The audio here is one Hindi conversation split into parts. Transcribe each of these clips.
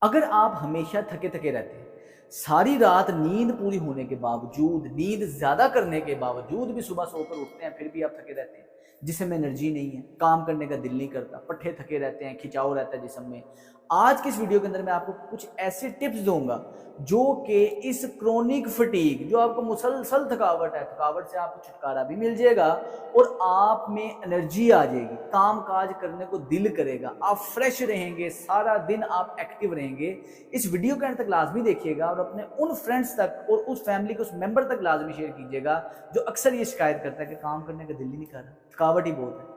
अगर आप हमेशा थके थके रहते हैं, सारी रात नींद पूरी होने के बावजूद, नींद ज़्यादा करने के बावजूद भी सुबह सोकर उठते हैं, फिर भी आप थके रहते हैं, जिस्म में एनर्जी नहीं है, काम करने का दिल नहीं करता, पट्टे थके रहते हैं, खिंचाव रहता है जिस्म में। आज की इस वीडियो के अंदर मैं आपको कुछ ऐसे टिप्स दूंगा जो कि इस क्रोनिक फटीग, जो आपको मुसलसल थकावट है, थकावट से आपको छुटकारा भी मिल जाएगा और आप में एनर्जी आ जाएगी, काम काज करने को दिल करेगा, आप फ्रेश रहेंगे, सारा दिन आप एक्टिव रहेंगे। इस वीडियो के अंत तक लाजमी देखिएगा और अपने उन फ्रेंड्स तक और उस फैमिली के उस मेंबर तक लाजमी शेयर कीजिएगा जो अक्सर ये शिकायत करता है कि काम करने का दिल ही नहीं कर रहा, थकावट ही बहुत है।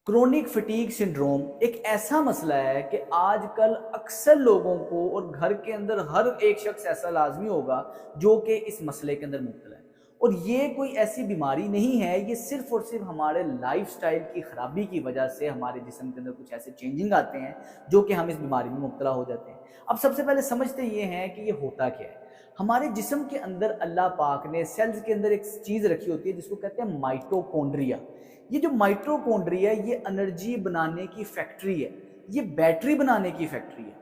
क्रोनिक फटीग सिंड्रोम एक ऐसा मसला है कि आजकल अक्सर लोगों को और घर के अंदर हर एक शख्स ऐसा लाजमी होगा जो कि इस मसले के अंदर मुब्तला है। और ये कोई ऐसी बीमारी नहीं है, ये सिर्फ और सिर्फ हमारे लाइफस्टाइल की खराबी की वजह से हमारे जिस्म के अंदर कुछ ऐसे चेंजिंग आते हैं जो कि हम इस बीमारी में मुब्तला हो जाते हैं। अब सबसे पहले समझते ये हैं कि ये होता क्या है। हमारे जिस्म के अंदर अल्लाह पाक ने सेल्स के अंदर एक चीज़ रखी होती है जिसको कहते हैं माइटोकॉन्ड्रिया। ये जो माइटोकॉन्ड्रिया है ये एनर्जी बनाने की फैक्ट्री है, ये बैटरी बनाने की फैक्ट्री है।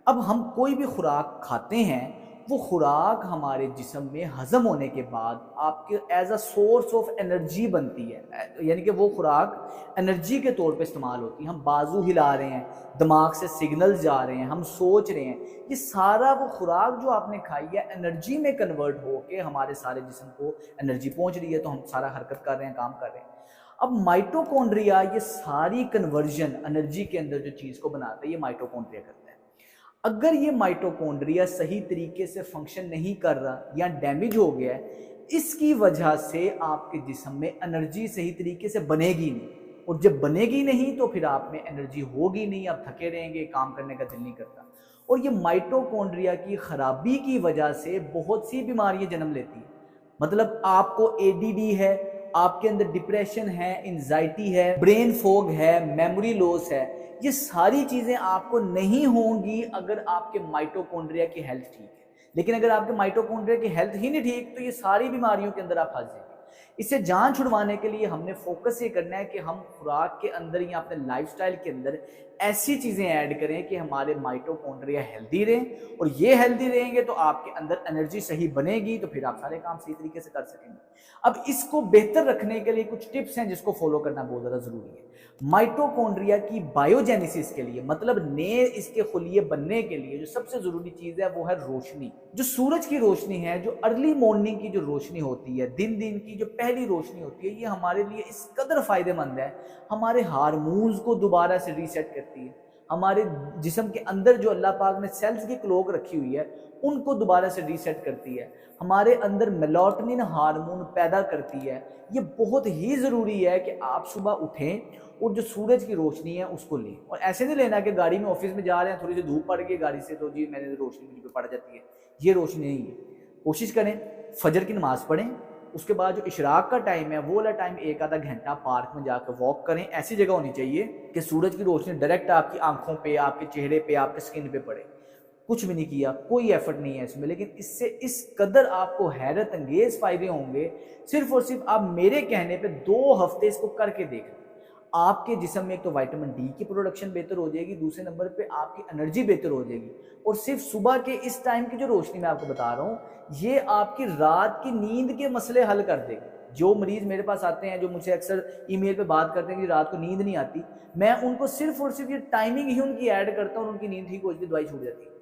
अब हम कोई भी खुराक खाते हैं, वो खुराक हमारे जिस्म में हजम होने के बाद आपके as a source of energy बनती है, यानी कि वो खुराक एनर्जी के तौर पे इस्तेमाल होती है। हम बाजू हिला रहे हैं, दिमाग से सिग्नल जा रहे हैं, हम सोच रहे हैं, ये सारा वो खुराक जो आपने खाई है एनर्जी में कन्वर्ट होके हमारे सारे जिस्म को एनर्जी पहुंच रही है, तो हम सारा हरकत कर रहे हैं, काम कर रहे हैं। अब माइटोकॉन्ड्रिया ये सारी कन्वर्जन एनर्जी के अंदर जो चीज को बनाता है ये माइटोकॉन्ड्रिया करता है। अगर ये माइटोकॉन्ड्रिया सही तरीके से फंक्शन नहीं कर रहा या डैमेज हो गया है, इसकी वजह से आपके जिस्म में एनर्जी सही तरीके से बनेगी नहीं, और जब बनेगी नहीं तो फिर आप में एनर्जी होगी नहीं, आप थके रहेंगे, काम करने का दिल नहीं करता। और ये माइटोकॉन्ड्रिया की खराबी की वजह से बहुत सी बीमारियां जन्म लेती हैं। मतलब आपको एडीडी है, आपके अंदर डिप्रेशन है, एंजाइटी है, ब्रेन फॉग है, मेमोरी लॉस है, ये सारी चीजें आपको नहीं होंगी अगर आपके माइटोकॉन्ड्रिया की हेल्थ ठीक है। लेकिन अगर आपके माइटोकॉन्ड्रिया की हेल्थ ही नहीं ठीक तो ये सारी बीमारियों के अंदर आप फंस जाएंगे। इससे जान छुड़वाने के लिए हमने फोकस ये करना है कि हम खुराक के अंदर या अपने लाइफस्टाइल के अंदर ऐसी चीजें ऐड करें कि हमारे माइटोकॉन्ड्रिया हेल्दी रहें, और ये हेल्दी रहेंगे तो आपके अंदर एनर्जी सही बनेगी, तो फिर आप सारे काम सही तरीके से कर सकेंगे। अब इसको बेहतर रखने के लिए कुछ टिप्स हैं जिसको फॉलो करना बहुत ज्यादा जरूरी है। माइटोकॉन्ड्रिया की बायोजेनेसिस के लिए, मतलब नए इसके खुलिये बनने के लिए जो सबसे जरूरी चीज है वो है रोशनी। जो सूरज की रोशनी है, जो अर्ली मॉर्निंग की जो रोशनी होती है, दिन दिन की जो पहली रोशनी होती है, ये हमारे लिए इस कदर फायदेमंद है, हमारे हार्मोन्स को दोबारा से रीसेट करती है, हमारे जिस्म के अंदर जो अल्लाह पाक ने सेल्स की क्लॉक रखी हुई है उनको दोबारा से रीसेट करती है, हमारे अंदर मेलाटोनिन हार्मोन पैदा करती है। ये बहुत ही ज़रूरी है कि आप सुबह उठें और जो सूरज की रोशनी है उसको लें। और ऐसे नहीं लेना कि गाड़ी में ऑफिस में जा रहे हैं, थोड़ी सी धूप पड़ गई गाड़ी से तो जी मैंने रोशनी मुझ पर पड़ जाती है, ये रोशनी नहीं है। कोशिश करें फजर की नमाज पढ़ें, उसके बाद जो इशराक का टाइम है वो वाला टाइम एक आधा घंटा पार्क में जाकर वॉक करें। ऐसी जगह होनी चाहिए कि सूरज की रोशनी डायरेक्ट आपकी आंखों पे, आपके चेहरे पे, आपके स्किन पे पड़े। कुछ भी नहीं किया, कोई एफर्ट नहीं है इसमें, लेकिन इससे इस कदर आपको हैरत अंगेज फायदे होंगे। सिर्फ और सिर्फ आप मेरे कहने पे 2 हफ्ते इसको करके देख लें, आपके जिस्म में एक तो विटामिन डी की प्रोडक्शन बेहतर हो जाएगी, दूसरे नंबर पे आपकी एनर्जी बेहतर हो जाएगी। और सिर्फ सुबह के इस टाइम की जो रोशनी मैं आपको बता रहा हूँ ये आपकी रात की नींद के मसले हल कर देगी। जो मरीज मेरे पास आते हैं, जो मुझसे अक्सर ईमेल पे बात करते हैं कि रात को नींद नहीं आती, मैं उनको सिर्फ और सिर्फ ये टाइमिंग ही उनकी ऐड करता हूँ और उनकी नींद ठीक हो जाती है, दवाई छूट जाती है।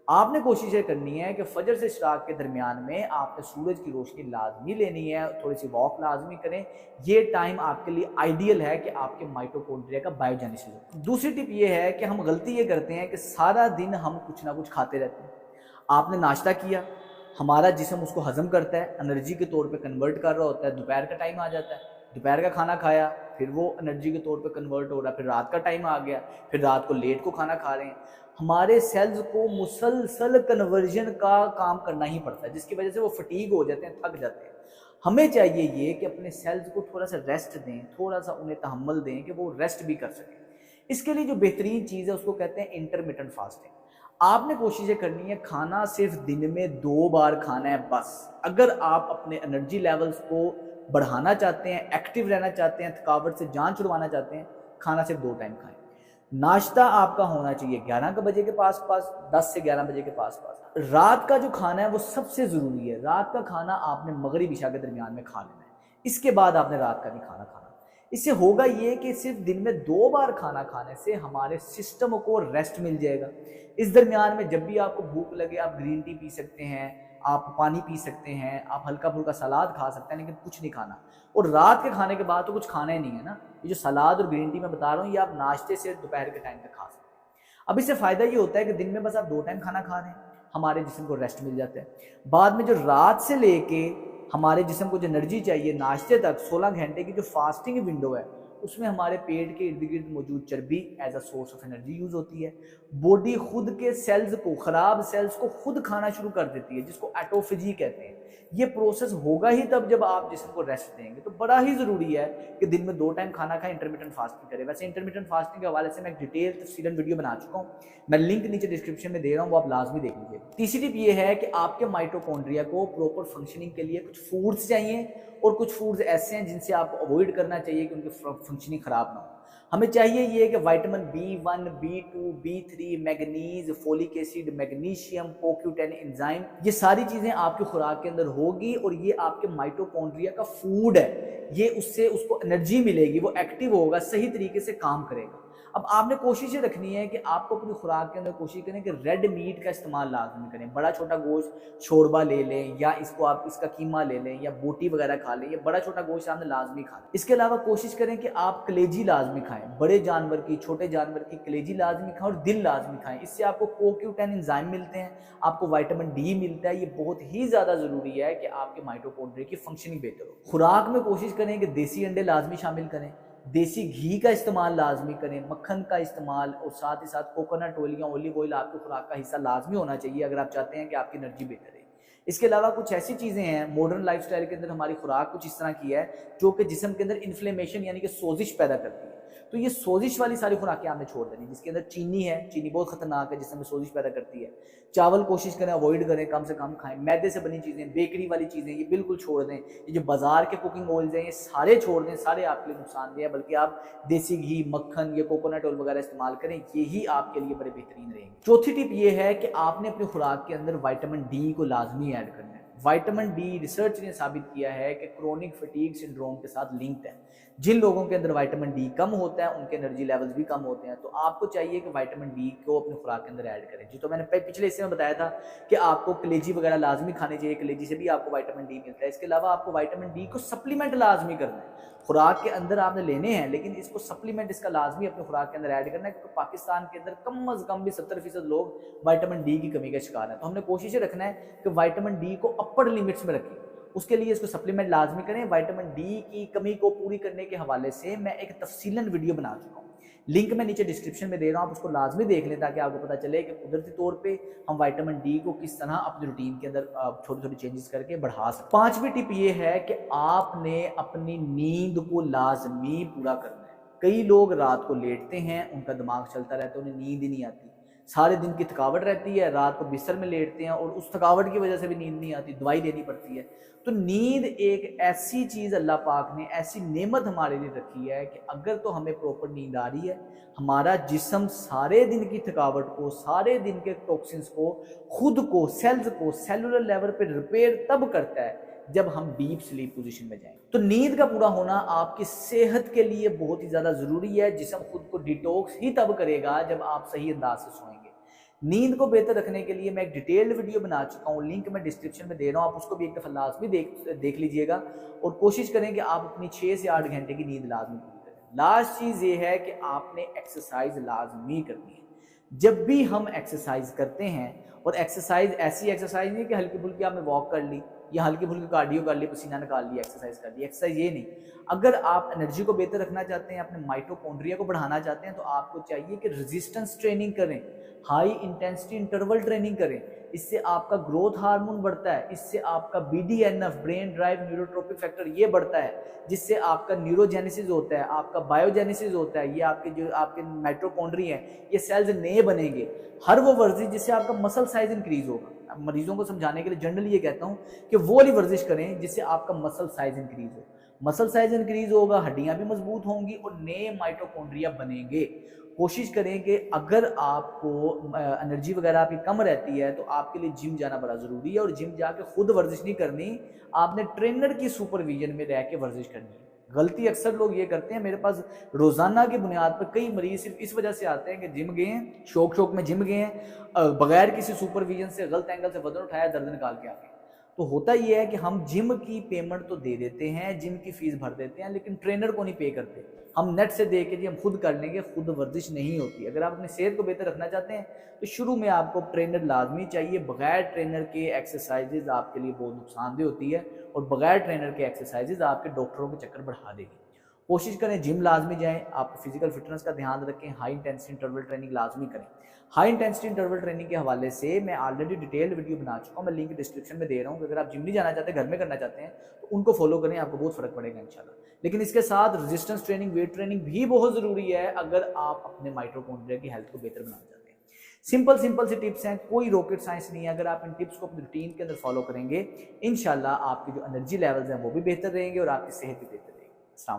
आपने कोशिश ये करनी है कि फजर से इशराक के दरमियान में आपने सूरज की रोशनी लाजमी लेनी है, थोड़ी सी वॉक लाजमी करें। ये टाइम आपके लिए आइडियल है कि आपके माइटोकॉन्ड्रिया का बायोजेनेसिस हो। दूसरी टिप ये है कि हम गलती ये करते हैं कि सारा दिन हम कुछ ना कुछ खाते रहते हैं। आपने नाश्ता किया, हमारा जिस्म उसको हजम करता है, एनर्जी के तौर पे कन्वर्ट कर रहा होता है, दोपहर का टाइम आ जाता है, दोपहर का खाना खाया, फिर वो एनर्जी के तौर पे कन्वर्ट हो रहा है, फिर रात का टाइम आ गया, फिर रात को लेट को खाना खा रहे हैं। हमारे सेल्स को मुसलसल कन्वर्जन का काम करना ही पड़ता है, जिसकी वजह से वो फटीग हो जाते हैं, थक जाते हैं। हमें चाहिए ये कि अपने सेल्स को थोड़ा सा रेस्ट दें, थोड़ा सा उन्हें तहम्मुल दें कि वो रेस्ट भी कर सकें। इसके लिए जो बेहतरीन चीज़ है उसको कहते हैं इंटरमिटेंट फास्टिंग। आपने कोशिश करनी है खाना सिर्फ दिन में 2 बार खाना है बस। अगर आप अपने एनर्जी लेवल्स को बढ़ाना चाहते हैं, एक्टिव रहना चाहते हैं, थकावट से जान छुड़वाना चाहते हैं, खाना सिर्फ 2 टाइम खाएं। नाश्ता आपका होना चाहिए 11 बजे के पास पास, 10 से 11 बजे के पास पास। रात का जो खाना है वो सबसे ज़रूरी है। रात का खाना आपने मगरिब इशा के दरमियान में खा लेना है, इसके बाद आपने रात का नहीं खाना खाना। इससे होगा ये कि सिर्फ दिन में 2 बार खाना खाने से हमारे सिस्टम को रेस्ट मिल जाएगा। इस दरमियान में जब भी आपको भूख लगे आप ग्रीन टी पी सकते हैं, आप पानी पी सकते हैं, आप हल्का फुल्का सलाद खा सकते हैं, लेकिन कुछ नहीं खाना। और रात के खाने के बाद तो कुछ खाना ही नहीं है ना। ये जो सलाद और ग्रीन टी मैं बता रहा हूँ ये आप नाश्ते से दोपहर के टाइम तक खा सकते हैं। अब इससे फ़ायदा ये होता है कि दिन में बस आप 2 टाइम खाना खा रहे हैं, हमारे जिस्म को रेस्ट मिल जाता है। बाद में जो रात से लेके हमारे जिस्म को जो एनर्जी चाहिए नाश्ते तक 16 घंटे की जो फास्टिंग विंडो है उसमें हमारे पेट के इर्द गिर्द मौजूद चर्बी as a source of energy use होती है। बॉडी खुद के सेल्स को, खराब सेल्स को खुद खाना शुरू कर देती है, जिसको ऑटोफेजी कहते हैं। ये प्रोसेस होगा ही तब जब आप जिस्म को रेस्ट देंगे। तो बड़ा ही जरूरी है कि दिन में 2 टाइम खाना खाएं, इंटरमिटेंट फास्टिंग करें। वैसे इंटरमिटेंट फास्टिंग के हवाले से मैं एक डिटेल तफसीलन वीडियो बना चुका हूँ, मैं लिंक नीचे डिस्क्रिप्शन में दे रहा हूँ, वो आप लाजमी देख लीजिए। तीसरी टिप ये है कि आपके माइटोकॉन्ड्रिया को प्रॉपर फंक्शनिंग के लिए कुछ फूड्स चाहिए और कुछ फूड्स ऐसे हैं जिनसे आपको अवॉइड करना चाहिए कि उनकी फंक्शनिंग खराब ना हो। हमें चाहिए ये कि vitamin B1, B2, B3, manganese, folic acid, magnesium, CoQ10 enzyme, ये सारी चीजें आपकी खुराक के अंदर होगी और ये आपके माइटोकॉन्ड्रिया का फूड है। ये उससे उसको एनर्जी मिलेगी, वो एक्टिव होगा, सही तरीके से काम करेगा। अब आपने कोशिश ये रखनी है कि आपको अपनी खुराक के अंदर कोशिश करें कि रेड मीट का इस्तेमाल लाजमी करें। बड़ा छोटा गोश्त शोरबा ले लें या इसको आप इसका कीमा ले लें या बोटी वगैरह खा लें, या बड़ा छोटा गोश्त आपने लाजमी खाना। इसके अलावा कोशिश करें कि आप कलेजी लाजमी खाएं, बड़े जानवर की, छोटे जानवर की कलेजी लाजमी खाएं और दिल लाजमी खाएं। इससे आपको CoQ10 एंजाइम मिलते हैं, आपको विटामिन D मिलता है। ये बहुत ही ज़्यादा ज़रूरी है कि आपके माइटोकॉन्ड्रिया की फंक्शनिंग बेहतर हो। खुराक में कोशिश करें कि देसी अंडे लाजमी शामिल करें, देसी घी का इस्तेमाल लाजमी करें, मक्खन का इस्तेमाल, और साथ ही साथ कोकोनट ऑयल या ऑलिव ऑयल आपकी खुराक का हिस्सा लाजमी होना चाहिए अगर आप चाहते हैं कि आपकी एनर्जी बेहतर रहे। इसके अलावा कुछ ऐसी चीज़ें हैं मॉडर्न लाइफस्टाइल के अंदर, हमारी खुराक कुछ इस तरह की है जो कि जिस्म के अंदर इन्फ्लेमेशन यानी कि सोजिश पैदा करती है। तो ये सोजिश वाली सारी खुराकें आपने छोड़ देनी, जिसके अंदर चीनी है, चीनी बहुत खतरनाक है जिसमें सोजिश पैदा करती है। चावल कोशिश करें अवॉइड करें, कम से कम खाएं। मैदे से बनी चीज़ें, बेकरी वाली चीज़ें ये बिल्कुल छोड़ दें। ये जो बाजार के कुकिंग ऑयल्स हैं ये सारे छोड़ दें, सारे आपके लिए नुकसानदेह है। बल्कि आप देसी घी, मक्खन या कोकोनट ऑयल वगैरह इस्तेमाल करें, यही आपके लिए बड़े बेहतरीन रहेंगे। चौथी टिप ये है कि आपने अपनी खुराक के अंदर विटामिन D को लाजमी ऐड करना है। विटामिन D रिसर्च ने साबित किया है कि क्रोनिक फटीग सिंड्रोम के साथ लिंक्ड है। जिन लोगों के अंदर विटामिन D कम होता है उनके एनर्जी लेवल्स भी कम होते हैं। तो आपको चाहिए कि विटामिन D को अपनी खुराक के अंदर ऐड करें। जी, तो मैंने पिछले हिस्से में बताया था कि आपको कलेजी वगैरह लाजमी खानी चाहिए, कलेजी से भी आपको विटामिन D मिलता है। इसके अलावा आपको विटामिन D को सप्लीमेंट लाजमी करना है। खुराक के अंदर आपने लेने हैं, लेकिन इसको सप्लीमेंट इसका लाजमी अपनी खुराक के अंदर ऐड करना है, क्योंकि पाकिस्तान के अंदर कम अज कम भी 70% लोग विटामिन D की कमी का शिकार है। तो हमने कोशिश रखना है कि विटामिन D को अपर लिमिट्स में रखें, उसके लिए इसको सप्लीमेंट लाजमी करें। विटामिन D की कमी को पूरी करने के हवाले से मैं एक तफसीलन वीडियो बना चुका हूँ, लिंक मैं नीचे डिस्क्रिप्शन में दे रहा हूँ, आप उसको लाजमी देख लें ताकि आपको पता चले कि कुदरती तौर पे हम विटामिन D को किस तरह अपनी रूटीन के अंदर छोटे छोटे चेंजेस करके बढ़ा सकते। पांचवी टिप ये है कि आपने अपनी नींद को लाजमी पूरा करना है। कई लोग रात को लेटते हैं, उनका दिमाग चलता रहता है, उन्हें नींद ही नहीं आती, सारे दिन की थकावट रहती है, रात को बिस्तर में लेटते हैं और उस थकावट की वजह से भी नींद नहीं आती, दवाई लेनी पड़ती है। तो नींद एक ऐसी चीज़ अल्लाह पाक ने ऐसी नेमत हमारे लिए रखी है कि अगर तो हमें प्रॉपर नींद आ रही है, हमारा जिस्म सारे दिन की थकावट को, सारे दिन के टॉक्सिन्स को, खुद को, सेल्स को सेलुलर लेवल पे रिपेयर तब करता है जब हम डीप स्लीप पोजीशन में जाएं। तो नींद का पूरा होना आपकी सेहत के लिए बहुत ही ज़्यादा ज़रूरी है। जिस्म खुद को डिटॉक्स ही तब करेगा जब आप सही अंदाज से सोएंगे। नींद को बेहतर रखने के लिए मैं एक डिटेल्ड वीडियो बना चुका हूँ, लिंक मैं डिस्क्रिप्शन में दे रहा हूँ, आप उसको भी एक दफ़ा लाजमी देख लीजिएगा और कोशिश करें कि आप अपनी 6 से 8 घंटे की नींद लाजमी पूरी करें। लास्ट चीज़ ये है कि आपने एक्सरसाइज लाजमी करनी है। जब भी हम एक्सरसाइज करते हैं, और एक्सरसाइज ऐसी एक्सरसाइज नहीं कि हल्की फुल्की आपने वॉक कर ली या हल्की फुल्की कार्डियो कर ली, पसीना निकाल लिया, एक्सरसाइज कर ली, एक्सरसाइज ये नहीं। अगर आप एनर्जी को बेहतर रखना चाहते हैं, अपने माइटोकॉन्ड्रिया को बढ़ाना चाहते हैं, तो आपको चाहिए कि रेजिस्टेंस ट्रेनिंग करें, हाई इंटेंसिटी इंटरवल ट्रेनिंग करें। इससे आपका ग्रोथ हार्मोन बढ़ता है, इससे आपका BDNF brain drive neurotrophic factor ये बढ़ता है, जिससे आपका न्यूरोजेनेसिस होता है, आपका बायोजेनेसिस होता है। ये आपके जो आपके माइटोकॉन्ड्रिया हैं, ये सेल्स नए बनेंगे। हर वो वर्जिश जिससे आपका मसल साइज इंक्रीज होगा। मरीजों को समझाने के लिए जनरली ये कहता हूँ कि वो वाली वर्जिश करें जिससे आपका मसल साइज इंक्रीज हो। मसल साइज इंक्रीज होगा, हड्डियां भी मजबूत होंगी और नए माइटोकॉन्ड्रिया बनेंगे। कोशिश करें कि अगर आपको एनर्जी वगैरह आपकी कम रहती है तो आपके लिए जिम जाना बड़ा ज़रूरी है, और जिम जाके खुद वर्जिश नहीं करनी, आपने ट्रेनर की सुपरविजन में रह के वर्जिश करनी है। गलती अक्सर लोग ये करते हैं, मेरे पास रोजाना की बुनियाद पर कई मरीज सिर्फ इस वजह से आते हैं कि जिम गए हैं, शौक शौक में जिम गए हैं, बगैर किसी सुपरविजन से गलत एंगल से वजन उठाया, दर्द निकाल के आ गए। तो होता ये है कि हम जिम की पेमेंट तो दे देते हैं, जिम की फीस भर देते हैं, लेकिन ट्रेनर को नहीं पे करते। हम नेट से देख के जी हम खुद कर लेंगे, खुद वर्जिश नहीं होती। अगर आप अपनी सेहत को बेहतर रखना चाहते हैं तो शुरू में आपको ट्रेनर लाजमी चाहिए। बगैर ट्रेनर के एक्सरसाइजेज आपके लिए बहुत नुकसानदेह होती है, और बगैर ट्रेनर के एक्सरसाइजेज आपके डॉक्टरों के चक्कर बढ़ा देगी। कोशिश करें जिम लाजमी जाएं, आप फिजिकल फिटनेस का ध्यान रखें, हाई इंटेंसिटी इंटरवल ट्रेनिंग लाजमी करें। हाई इंटेंसिटी इंटरवल ट्रेनिंग के हवाले से मैं ऑलरेडी डिटेल्ड वीडियो बना चुका हूं, मैं लिंक डिस्क्रिप्शन में दे रहा हूं कि अगर आप जिम नहीं जाना चाहते, घर में करना चाहते हैं, तो उनको फॉलो करें, आपको बहुत फर्क पड़ेगा इंशाल्लाह। लेकिन इसके साथ रेजिस्टेंस ट्रेनिंग, वेट ट्रेनिंग भी बहुत जरूरी है अगर आप अपने माइटोकॉन्ड्रिया की हेल्थ को बेहतर बनाना चाहते हैं। सिंपल सिंपल सी टिप्स हैं, कोई रॉकेट साइंस नहीं है। अगर आप इन टिप्स को अपनी रूटीन के अंदर फॉलो करेंगे, इंशाल्लाह आपकी जो एनर्जी लेवल्स हैं वो भी बेहतर रहेंगे और आपकी सेहत भी बेहतर रहेगी। अस्सलाम वालेकुम।